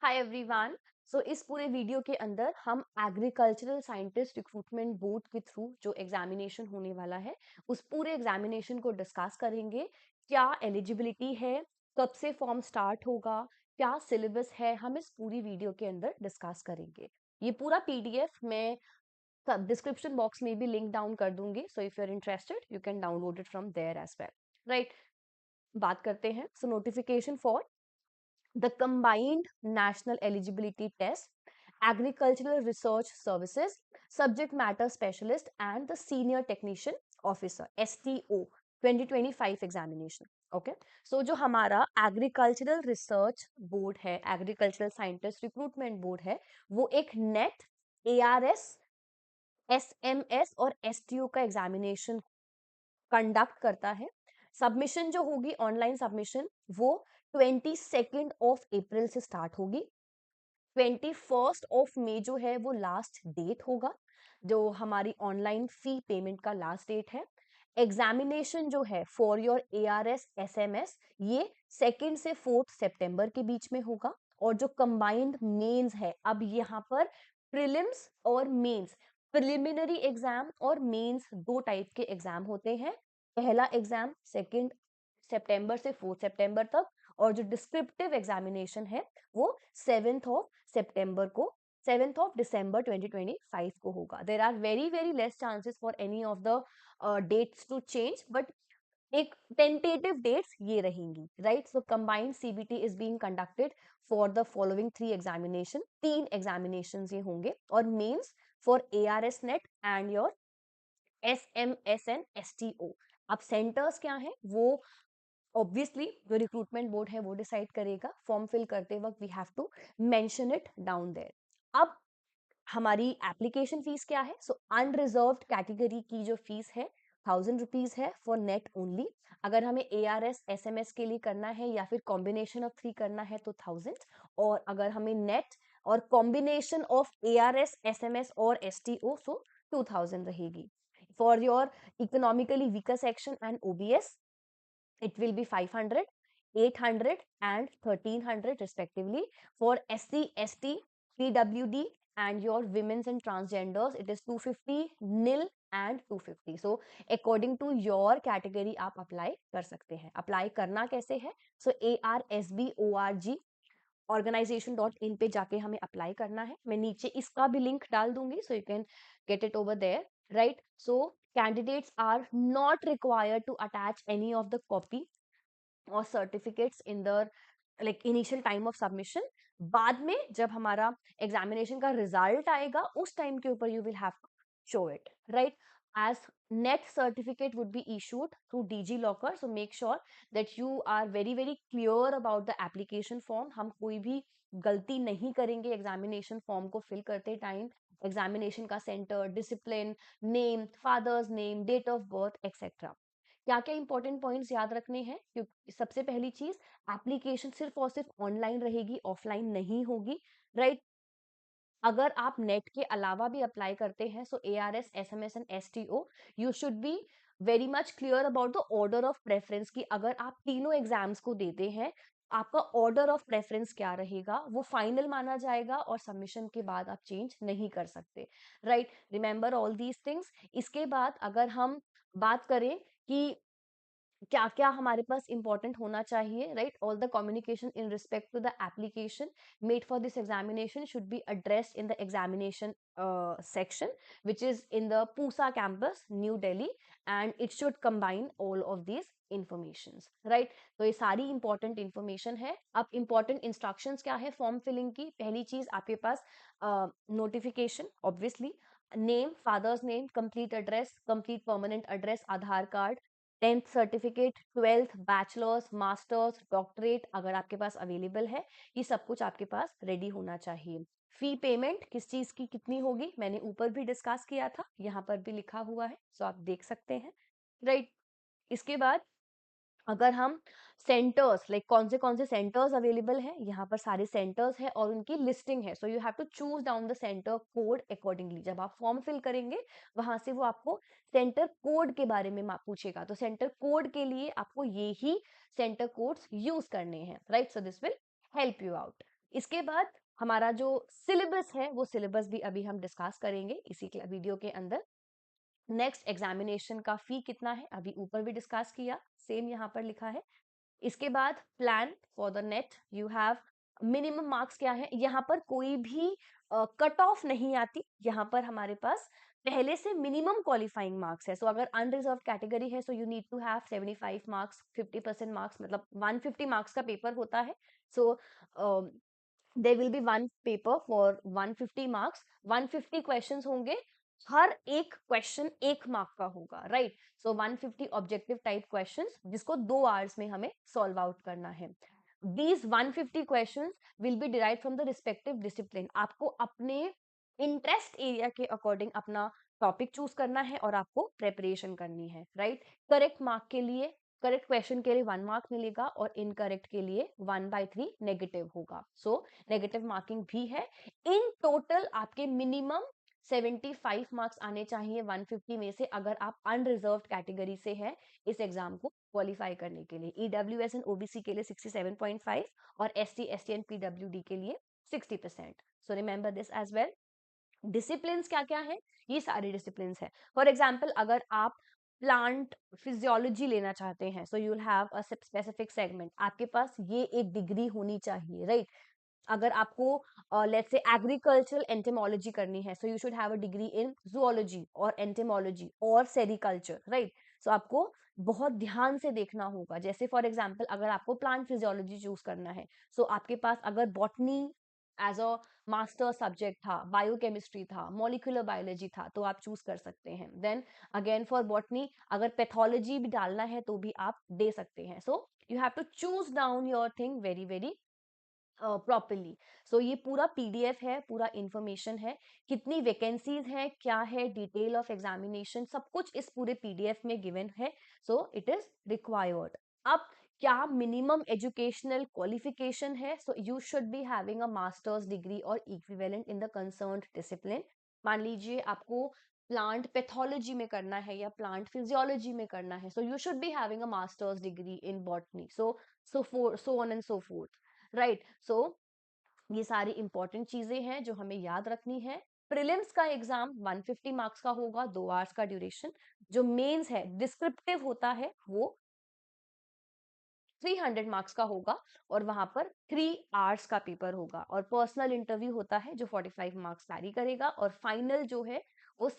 Hi everyone. सो इस पूरे video के अंदर हम एग्रीकल्चरल साइंटिस्ट रिक्रूटमेंट बोर्ड के थ्रू जो एग्जामिनेशन होने वाला है उस पूरे एग्जामिनेशन को डिस्कस करेंगे। क्या एलिजिबिलिटी है, कब से फॉर्म स्टार्ट होगा, क्या सिलेबस है, हम इस पूरी वीडियो के अंदर डिस्कस करेंगे। ये पूरा पीडीएफ मैं डिस्क्रिप्शन बॉक्स में भी लिंक डाउन कर दूंगी, so if you are interested you can download it from there as well. Right, बात करते हैं। So notification for the combined national eligibility test, agricultural research services, subject matter specialist and the senior technician officer STO 2025 examination. Okay, सो जो हमारा agricultural research board है, agricultural scientist recruitment board है, वो एक net, ARS, SMS और STO का examination conduct करता है। सबमिशन जो होगी, ऑनलाइन सबमिशन, वो 22 से स्टार्ट होगी। 21 जो है वो लास्ट डेट होगा, जो हमारी ऑनलाइन फी पेमेंट का लास्ट डेट है। एग्जामिनेशन जो है फॉर योर ARS SMS, ये 2 से 4 सितंबर के बीच में होगा। और जो कंबाइंड मेंस है, अब यहाँ पर प्रिलिम्स और मेंस, प्रिलिमिनरी एग्जाम और मेंस दो टाइप के एग्जाम होते हैं। पहला एग्जाम 2 सितंबर से 4 सितंबर तक, और जो डिस्क्रिप्टिव एग्जामिनेशन है वो 7 सितंबर को 7 दिसंबर 2025 को होगा। There are very very less chances for any of the dates to change, but एक टेंटेटिव डेट्स ये रहेंगी। Right, so combined CBT is being conducted for the following 3 examination. 3 examination ये होंगे, और mains for ARS NET and your SMSN STO। अब centres क्या है वो ऑब्वियसली जो रिक्रूटमेंट बोर्ड है वो डिसाइड करेगा। फॉर्म फिल करते वक्त we have to mention it down there. अब हमारी एप्लीकेशन फीस क्या है? सो अनरिजर्व्ड कैटेगरी की जो फीस है 1000 रुपीज है फॉर नेट ओनली। अगर हमें ARS SMS के लिए करना है या फिर कॉम्बिनेशन ऑफ 3 करना है तो 1000, और अगर हमें नेट और कॉम्बिनेशन ऑफ ARS SMS और STO सो 2000 रहेगी। For your economically weaker section and OBS it will be 500, 800 and 1300 respectively. For SC, ST, PWD and your women's and transgenders it is 250, nil and 250. So according to your category आप apply कर सकते हैं। Apply करना कैसे है? So ARSBORG organization.in पे जाके हमें अप्लाई करना है। मैं नीचे इसका भी लिंक डाल दूंगी, so you can get it over there. Right, so candidates are not required to attach any of the copy और certificates in the like initial time of submission. बाद में जब हमारा एग्जामिनेशन का रिजल्ट आएगा उस टाइम के ऊपर you will have to show it. Right, as net certificate would be issued through DG Locker, so make sure that you are very very clear about the application form। हम कोई भी गलती नहीं करेंगे एग्जामिनेशन फॉर्म को fill करते time. Examination का centre, discipline, name, father's name, date of birth etcetera. क्या क्या इंपॉर्टेंट पॉइंट्स याद रखने हैं? क्योंकि सबसे पहली चीज, एप्लीकेशन सिर्फ और सिर्फ ऑनलाइन रहेगी, ऑफलाइन नहीं होगी। राइट, अगर आप नेट के अलावा भी अप्लाई करते हैं सो ARS SMS and STO you should be very much clear about the order of preference की अगर आप तीनों एग्जाम्स को देते हैं आपका ऑर्डर ऑफ प्रेफरेंस क्या रहेगा वो फाइनल माना जाएगा और सबमिशन के बाद आप चेंज नहीं कर सकते। Right, remember all these things. इसके बाद अगर हम बात करें कि क्या क्या हमारे पास इंपॉर्टेंट होना चाहिए, right, all the communication in respect to the application made for this examination should be addressed in the examination section which is in the Pusa campus New Delhi, and it should combine all of these informations। Right, तो ये सारी important information है। अब important instructions क्या है form filling की? पहली चीज आपके पास notification, obviously name, father's name, complete address, complete permanent address, Aadhaar card, 10th certificate, 12th bachelors, masters, doctorate अगर आपके पास अवेलेबल है, ये सब कुछ आपके पास रेडी होना चाहिए। फी पेमेंट किस चीज की कितनी होगी मैंने ऊपर भी डिस्कस किया था, यहाँ पर भी लिखा हुआ है, सो आप देख सकते हैं। राइट, इसके बाद अगर हम सेंटर्स लाइक कौन से सेंटर्स अवेलेबल हैं, यहाँ पर सारे सेंटर्स है और उनकी लिस्टिंग है। So you have to choose down the centre code accordingly. जब आप फॉर्म फिल करेंगे वहां से वो आपको सेंटर कोड के बारे में पूछेगा, तो सेंटर कोड के लिए आपको ये ही सेंटर कोड्स यूज करने हैं। Right, so this will help you out. इसके बाद हमारा जो सिलेबस है वो सिलेबस भी अभी हम डिस्कस करेंगे इसी वीडियो के अंदर। नेक्स्ट, एग्जामिनेशन का फी कितना है, अभी ऊपर भी डिस्कस किया, सेम यहाँ पर लिखा है। इसके बाद plan for the net, you have minimum marks क्या है, यहाँ पर कोई भी कट ऑफ नहीं आती, यहाँ पर हमारे पास पहले से मिनिमम क्वालिफाइंग मार्क्स है। सो अगर अनरिजर्व कैटेगरी है, so you need to have 75 marks, 50% marks, मतलब 150 मार्क्स का पेपर होता है। So there will be one paper for 150 marks, 150 questions होंगे, हर एक क्वेश्चन 1 मार्क का होगा, right. So 150 objective type questions जिसको 2 आवर्स में हमें सॉल्व आउट करना है। These 150 questions will be derived from the respective discipline. आपको अपने इंटरेस्ट एरिया के अकॉर्डिंग अपना टॉपिक चूज करना है और आपको प्रेपरेशन करनी है, राइट। करेक्ट मार्क के लिए, करेक्ट क्वेश्चन के लिए 1 मार्क मिलेगा और इनकरेक्ट के लिए 1/3 नेगेटिव होगा। सो नेगेटिव मार्किंग भी है। इन टोटल आपके मिनिमम 75 मार्क्स आने चाहिए 150 में से, अगर आप अनरिजर्व्ड कैटेगरी से है इस एग्जाम को क्वालिफाई करने के लिए। ईडब्ल्यूएस एंड ओबीसी के लिए 67.5 और एसटी, एसटी एंड पीडब्ल्यूडी के लिए 60%। So remember this as well. Discipline क्या क्या है, ये सारे डिसिप्लिन है। फॉर एग्जाम्पल, अगर आप प्लांट फिजियोलॉजी लेना चाहते हैं, so you will have a specific segment, आपके पास ये एक डिग्री होनी चाहिए, राइट। अगर आपको लेट्स से एग्रीकल्चरल एंटेमोलॉजी करनी है, so you should have a degree in zoology और एंटेमोलॉजी और सेरिकल्चर, राइट। सो आपको बहुत ध्यान से देखना होगा। जैसे फॉर एग्जांपल, अगर आपको प्लांट फिजियोलॉजी चूज करना है, सो आपके पास अगर botany as a master subject था, बायोकेमिस्ट्री था, मॉलिक्यूलर बायोलॉजी था, तो आप चूज कर सकते हैं। देन अगेन फॉर बॉटनी अगर पैथोलॉजी भी डालना है तो भी आप दे सकते हैं। So you have to choose down your thing very very properly. So ये पूरा पीडीएफ है, पूरा इंफॉर्मेशन है, कितनी वैकेंसीज है, क्या है, डिटेल ऑफ एग्जामिनेशन, सब कुछ इस पूरे पीडीएफ में गिवन है। So it is required. अब क्या मिनिमम एजुकेशनल क्वालिफिकेशन है, so you should be having a masters degree or equivalent in the concerned discipline. मान लीजिए आपको प्लांट पैथोलॉजी में करना है या प्लांट फिजियोलॉजी में करना है, so you should be having a masters degree in botany, so on and so forth, right. So ये सारी इंपॉर्टेंट चीजें हैं जो हमें याद रखनी है। प्रीलिम्स का एग्जाम 150 मार्क्स का होगा, 2 आवर्स का ड्यूरेशन। जो मेंस है डिस्क्रिप्टिव होता है वो 300 मार्क्स का होगा और वहां पर 3 आवर्स का पेपर होगा, और पर्सनल इंटरव्यू होता है जो 45 मार्क्स कैरी करेगा, और फाइनल जो है वो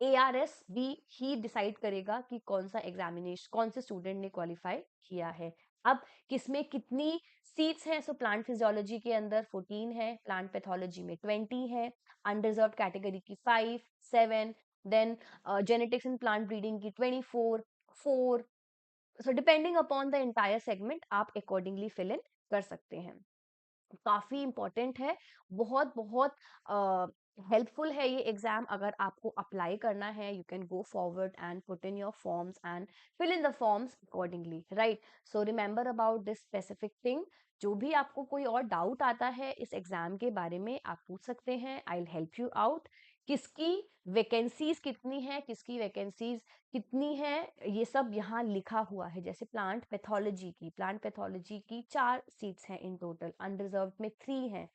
ARS भी ही डिसाइड करेगा कि कौन सा एग्जामिनेशन, कौन से स्टूडेंट ने क्वालिफाई किया है। अब किसमें कितनी सीट्स हैं, सो प्लांट फिजियोलॉजी के अंदर 14 है, प्लांट पैथोलॉजी में 20 है, अनरिजर्व कैटेगरी की 5, 7, then genetics and plant breeding की 24, 4। So depending upon the entire segment आप अकॉर्डिंगली फिल इन कर सकते हैं। काफी इंपॉर्टेंट है, बहुत बहुत हेल्पफुल है ये एग्जाम। अगर आपको अप्लाई करना है, you can go forward and put in your forms and fill in the forms accordingly, right. So remember about this specific thing. जो भी आपको कोई और डाउट आता है इस एग्जाम के बारे में, आप पूछ सकते हैं, I will help you out. किसकी वैकेंसीज कितनी है, किसकी वैकेंसीज कितनी है, ये सब यहाँ लिखा हुआ है। जैसे प्लांट पैथोलॉजी की 4 सीट्स हैं इन टोटल, अनरिजर्व में 3 हैं,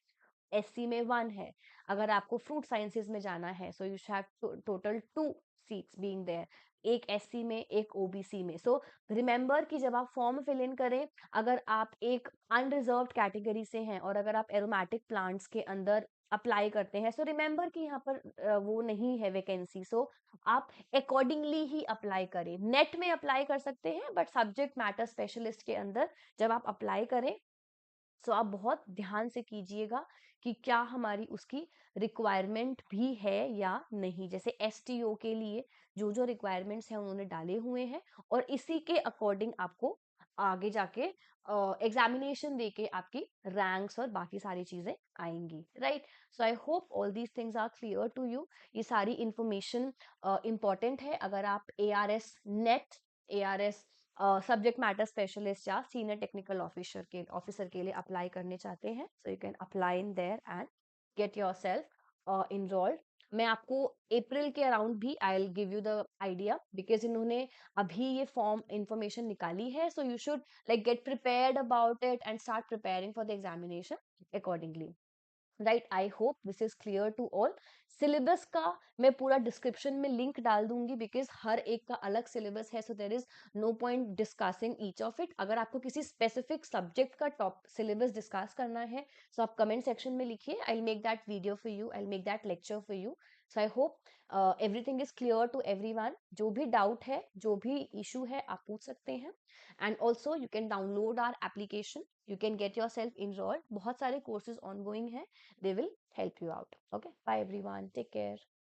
एससी में 1 है। अगर आपको फ्रूट साइंसेज में जाना है, so you have total 2 seats being there, एक एससी में, एक ओबीसी में। सो रिमेंबर कि जब आप फॉर्म फिल इन करें, अगर आप एक अनरिजर्व्ड कैटेगरी से हैं और अगर आप एरोमेटिक प्लांट्स के अंदर अप्लाई करते हैं, सो रिमेंबर कि यहाँ पर वो नहीं है वैकेंसी, सो आप अकॉर्डिंगली ही अप्लाई करें। नेट में अप्लाई कर सकते हैं, बट सब्जेक्ट मैटर स्पेशलिस्ट के अंदर जब आप अप्लाई करें, सो आप बहुत ध्यान से कीजिएगा कि क्या हमारी उसकी रिक्वायरमेंट भी है या नहीं। जैसे एसटीओ के लिए जो जो रिक्वायरमेंट्स हैं उन्होंने डाले हुए हैं, और इसी के अकॉर्डिंग आपको आगे जाके एग्जामिनेशन देके आपकी रैंक्स और बाकी सारी चीजें आएंगी, right. So I hope all these things are clear to you. ये सारी इंफॉर्मेशन इंपॉर्टेंट है अगर आप ARS NET, ARS subject matter specialist या सीनियर टेक्निकल ऑफिसर के लिए अप्लाई करने चाहते हैं, so you can apply in there and get yourself enrolled मैं आपको अप्रैल के अराउंड भी I will give you the idea, because इन्होंने अभी ये फॉर्म इंफॉर्मेशन निकाली है, so you should like get prepared about it and start preparing for the examination accordingly. Right, I hope this is clear to all. Syllabus का मैं पूरा description में link डाल दूंगी, बिकॉज हर एक का अलग सिलेबस है, so there is no point discussing each of it. अगर आपको किसी स्पेसिफिक सब्जेक्ट का टॉप सिलेबस डिस्कस करना है, सो आप कमेंट सेक्शन में लिखिए, I will make that video for you, I will make that lecture for you. So I hope everything is clear to everyone. जो भी डाउट है, जो भी इशू है, आप पूछ सकते हैं। And also you can download our application, you can get yourself enrolled, बहुत सारे courses ongoing हैं, they will help you out. Okay, bye everyone, take care.